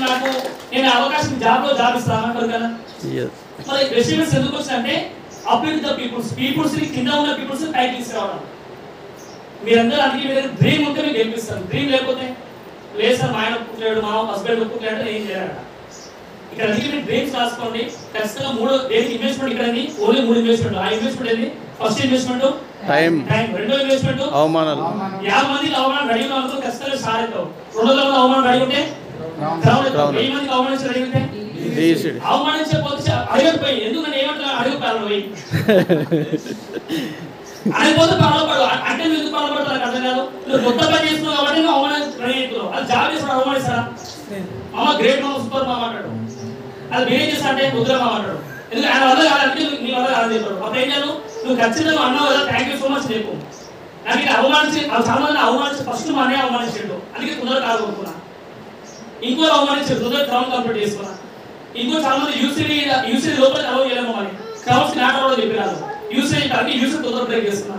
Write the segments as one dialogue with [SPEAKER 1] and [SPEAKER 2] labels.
[SPEAKER 1] నాకు నేను అవకాశం జాబ్ ఇస్తాను కదా. మరి అచీవ్మెంట్స్ ఎందుకు వచ్చాయంటే అప్లిఫ్ట్ ద పీపుల్స్ ని కింద ఉన్న పీపుల్స్ పైకి తీసుకురావడం. మీరందరూ అందుకే మీ దగ్గర డ్రీమ్ ఉంటే మీకు గెలిపిస్తారు. డ్రీమ్ లేకపోతే లేదు సార్ మా ఆయన ఒప్పుకోలేడు, మా హస్బెండ్ ఒప్పుకోలేడు, ఏం చేయాలి. ఇక్కడ అందుకే మీరు డ్రీమ్స్ రాసుకోండి. ఖచ్చితంగా 3 దేనికి ఇన్వెస్ట్మెంట్ ఇక్కడ ఓన్లీ 3 ఇన్వెస్ట్మెంట్. ఆ ఇన్వెస్ట్మెంట్ ఏంటి? ఫస్ట్ ఇన్వెస్ట్మెంట్ టైం, రెండో ఇన్వెస్ట్మెంట్ అవమానాలు. 50 మందికి అవమానం రెడీ ఉన్నాను ఖచ్చితంగా స్టార్ అవుతావు. 200 మంది అవమానం రెడీ ఉంటే గ్రౌండ్ అవుతావు. 1000 మందికి అవమానించి రెడీ ఉంటే అవమానించకపోతే అడగకపోయి. ఎందుకంటే ఏమంటారు అడగపాలి పోయి అడిగిపోతే బాధపడు. అంటే ఎందుకు బాధపడతారు నాకు అర్థం కాదు. నువ్వు కొత్త పని చేస్తున్నావు కాబట్టి నువ్వు అవమానం రెడీ అవుతున్నావు. అది జాబ్ చేస్తాడు అవమానిస్తారా? మామ గ్రేట్ మామ సూపర్ మామ అంటాడు. అది మీరేం చేస్తా అంటే ముద్ర మామ అంటాడు. ఎందుకంటే ఆయన వల్ల కాదంటే నీ వల్ల కాదని చెప్పాడు. అప్పుడు ఏం చేయాలి? నువ్వు ఖచ్చితంగా అన్నావు కదా థ్యాంక్ యూ సో మచ్ చెప్పు. నాకు ఇక్కడ అవమానించి చాలా మంది అవమానించి ఫస్ట్ మా అన్నయ్య అవమానించాడు. అందుకే తొందరగా కాదుకున్నా. ఇంకో అవమానించాడు తొందరగా క్రౌన్ కంప్లీట్ చేసుకున్నా. ఇంకో చాలా మంది యూసీడీ లోపల అలవ్ చేయలేము అని క్రౌన్స్ నాట్ అలవ్ చెప్పినారు. యూసీడీ తొందరగా బ్రేక్ చేస్తున్నా.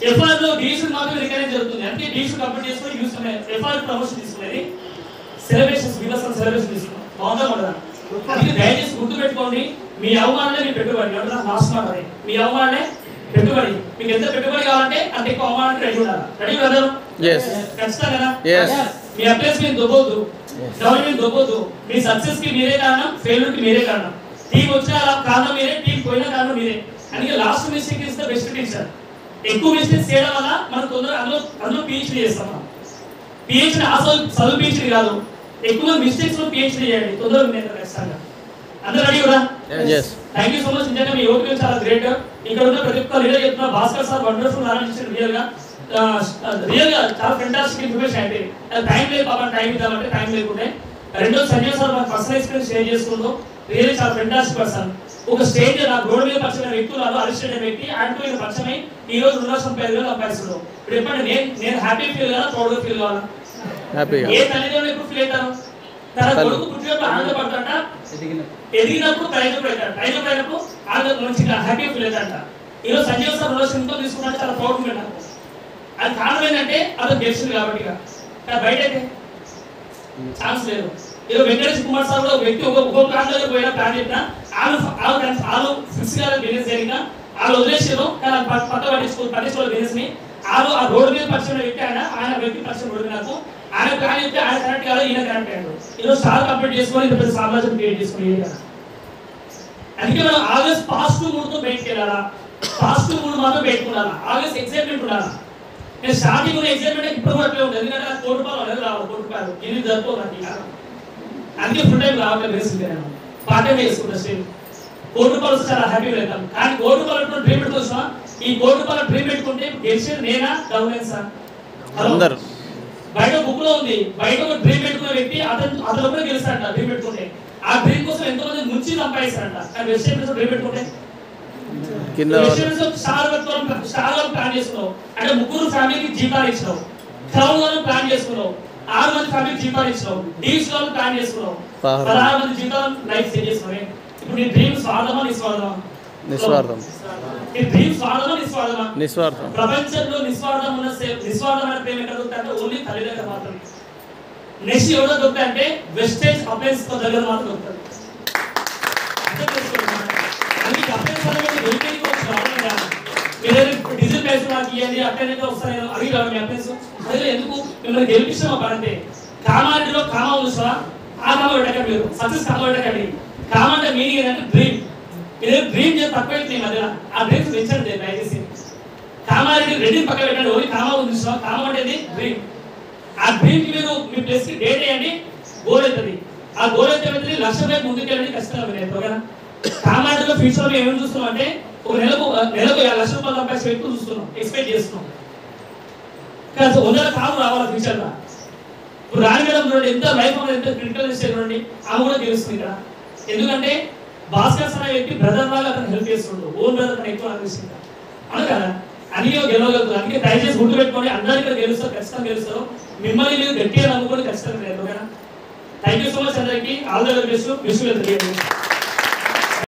[SPEAKER 1] ఎఫ్ఆర్ లో డీసీ మాత్రమే రికగ్నైజ్ జరుగుతుంది. అంటే డీసీ కంప్లీట్ చేసుకుని యూసీ ఎఫ్ఆర్ ప్రమోషన్ తీసుకునేది సెలబ్రేషన్స్ విలసన్ సెలబ్రేషన్ తీసుకున్నాం. బాగుందా ఉండదా? అందుకే దయచేసి గుర్తుపెట్టుకోండి, మీ అవమానాలే మీ పెట్టుబడి. లాస్ట్ మాట అది, మీ అవమానాలే పెట్టుబడి. మీకు ఎంత పెట్టుబడి కావాలంటే అంత ఎక్కువ అవమానానికి రెడీ ఉండాలి. Ready brother? ఖచ్చితంగా కదా. మీ అప్లైస్ మీద దొబ్బొద్దు, డౌన్ మీద దొబ్బొద్దు. మీ సక్సెస్ కి మీరే కారణం, ఫెయిల్యూర్ కి మీరే కారణం. టీం వచ్చిన కారణం మీరే, టీం పోయిన కారణం మీరే. అందుకే last mistake is the best teacher. ఎక్కువ మిస్టేక్స్ చేయడం వల్ల మనం తొందరగా అందులో పిహెచ్డీ చేస్తాం. మనం పిహెచ్డీ చదువు పిహెచ్డీ కాదు, ఎక్కువ మిస్టేక్స్ లో పిహెచ్డీ చేయండి. తొందరగా నేను ఖచ్చితంగా. అందరూ రెడీ కూడా? Thank you so much. నిజంగా మీ ఓపిక చాలా గ్రేట్. ఇక్కడ ఉన్న ప్రతి ఒక్క లీడర్ చెప్తున్నా Bhaskar sir wonderful knowledge real గా చాలా ఫెంటాస్టిక్ ఇన్ఫర్మేషన్ అయితే. టైం లేదు పాపం, టైం ఇద్దామంటే టైం లేకుంటే. రెండో సంజయ్ సార్ మన పర్సనల్ ఎక్స్పీరియన్స్ షేర్ చేసుకుంటూ రియల్లీ చాలా ఫెంటాస్టిక్ పర్సన్. ఒక స్టేజ్ నాకు రోడ్ మీద పరిచయం వ్యక్తులు అరిస్టెడ్ అనే వ్యక్తి ఆయనతో ఇది పరిచయమై ఈ రోజు 2,50,000 సంపాదిస్తున్నాడు. ఇప్పుడు చెప్పండి, నేను హ్యాపీ ఫీల్ కావాలా, ప్రౌడ్ గా ఫీల్ కావాలా? ఏ తల్లిదండ్రులు ఎప్పుడు ఫీల్ అవుతారు? తన కొడుకు పుట్టినప్పుడు ఆనందపడతాడ, ఎదిగినప్పుడు ప్రయోజనపడతాడు, ప్రయోజనపడినప్పుడు ఆనందం మంచిగా హ్యాపీ ఫీల్ అవుతాడ. ఈరోజు సంజయ్ సార్ సింతో తీసుకున్నట్టు చాలా ప్రౌడ్ ఉంది నాకు. అది కారణం ఏంటంటే అతను గెలిచింది కాబట్టి. బయట అయితే ఛాన్స్ లేదు. ఏదో వెంకటేష్ కుమార్ సార్ కూడా ఒక వ్యక్తి ఒక్కొక్క ప్లాన్ దగ్గర పోయినా ప్లాన్ చెప్పినా వాళ్ళు ఫిక్స్ గా బిజినెస్ జరిగినా వాళ్ళు వదిలేసారు. కానీ పక్క పట్టించుకో బిజినెస్ ని ఆ రోడ్డు మీద పరిచయం వ్యక్తి ఆయన వ్యక్తి పరిచయం రోడ్డు నాకు ఆయన ప్లాన్ చెప్తే ఆయన కరెక్ట్ కాదు, ఈయన కరెక్ట్ అయ్యాడు. ఈరోజు స్టార్ కంప్లీట్ చేసుకొని ఇంత పెద్ద సామ్రాజ్యం క్రియేట్ చేసుకుని. అందుకే మనం ఆల్వేస్ పాజిటివ్ మూడ్ తో బయటకు వెళ్ళాలా, పాజిటివ్ మూడ్ మాత్రం పెట్టుకుండాలా, ఆల్వేస్ ఎక్సైట్మెంట్ ఉండాలా. నేను స్టార్టింగ్ ఉన్న ఎక్సైట్మెంట్ ఇప్పుడు కూడా అట్లే ఉంటుంది. ఎందుకంటే నాకు ₹1,00,000 అనేది రావాలి, ₹1,00,000 ఎన్ని జరుపుకోవాలి. అందుకే ఫుల్ టైం రావట్లేదు, వేసుకుంటాను పార్ట్ టైం వేసుకుంటా. స్టిల్ ₹1,00,000 చాలా హ్యాపీగా వెళ్తాం. కానీ ₹1,00,000 డ్రీమ్ పెట్టుకోవచ్చా? ఈ ₹1,00,000 డ్రీమ్ పెట్టుకుంటే గెలిచేది నేనా గవర్నెన్స్? అందరూ బయట బుక్ లో ఉంది. బయట ఒక డ్రీమ్ పెట్టుకున్న వ్యక్తి అతను కూడా గెలుస్తాడంట డ్రీమ్ పెట్టుకుంటే. ఆ డ్రీమ్ కోసం ఎంతో మంది ముంచి సంపాదిస్తారంట. కానీ వెజిటేబుల్స్ డ్రీమ్ పెట్టుకుంటే స్టార్ ప్లాన్ చేసుకున్నావు అంటే 3 ఫ్యామిలీకి జీతాలు ఇచ్చినావు, క్రౌన్ ప్లాన్ చేసుకున్నావు, 6 మంది ఫ్యామిలీకి జీతాలు ఇచ్చినావు, డీస్ లో ప్లాన్ చేసుకున్నావు, 16 మంది జీతాలు లైఫ్ సెట్ చేసుకున్నావు. ఇప్పుడు నీ డ్రీమ్ స్వార్థమా నిస్వార్థమా? నిస్వార్థం. నీ డ్రీమ్ స్వార్థమా నిస్వార్థమా? నిస్వార్థం. ప్రపంచంలో నిస్వార్థమైన ప్రేమ ఎక్కడ దొరుకుతాయంటే ఓన్లీ తల్లి దగ్గర మాత్రమే. నెక్స్ట్ ఎవరో దొరుకుతాయంటే వెస్టేజ్ అప్లయన్స్ దగ్గర మాత్రం దొరుకుతుంది. డీజిల్ ప్రైస్ నాకు ఇవ్వండి అట్లనే వస్తాయి అడిగి రావడం అప్లయన్స్ అదే ఎందుకు మిమ్మల్ని గెలిపిస్తాం పడంటే. కామారెడ్డిలో కామా ఉంది సార్, ఆ కామ పెట్టకండి, మీరు సక్సెస్ కామ పెట్టకండి. కామ అంటే మీనింగ్ ఏంటంటే డ్రీమ్. మీరు డ్రీమ్ చేసి తక్కువ అవుతుంది ఈ మధ్యన. ఆ డ్రీమ్స్ పెంచండి దయచేసి. కామారెడ్డి రెడ్డి పక్క పెట్టండి, ఓన్లీ కామా ఉంది సార్. కామ అంటే డ్రీమ్. ఆ డ్రీమ్ కి మీరు మీ ప్లేస్ కి డేట్ వేయండి, గోల్ అవుతుంది. ఆ గోల్ అయితే ₹1,00,000 ముందుకెళ్ళండి ఖచ్చితంగా మీరు. ఓకేనా? కామారెడ్డిలో ఫ్యూచర్ లో ఏమేమి చూస్తున్నాం అంటే ఒక నెలకు ₹50,00,000 సంపాదించే వ్యక్తులు చూస్తున్నాం, ఎక్స్పెక్ట్ చేస్తున్నాం. కానీ 100 కాలు రావాలి ఫ్యూచర్ లో. ఇప్పుడు రాణి మేడం ఎంత లైఫ్ ఎంత క్రిటికల్ స్టేజ్ చూడండి, ఆమె కూడా తెలుస్తుంది ఇక్కడ. ఎందుకంటే భాస్కర్ అనే వ్యక్తి బ్రదర్ లాగా అతను హెల్ప్ చేస్తుండ్రు, ఓన్ బ్రదర్ కన్నా ఎక్కువ అనిపిస్తుంది. అవును కదా? అన్ని గెలవగలుగుతుంది. అందుకే దయచేసి గుర్తు పెట్టుకోండి, అందరూ ఇక్కడ గెలుస్తారు, ఖచ్చితంగా గెలుస్తారు. మిమ్మల్ని మీరు గట్టిగా నమ్ముకొని ఖచ్చితంగా లేదు. ఓకేనా? థ్యాంక్ యూ సో మచ్ అందరికీ. All the best. Wish you.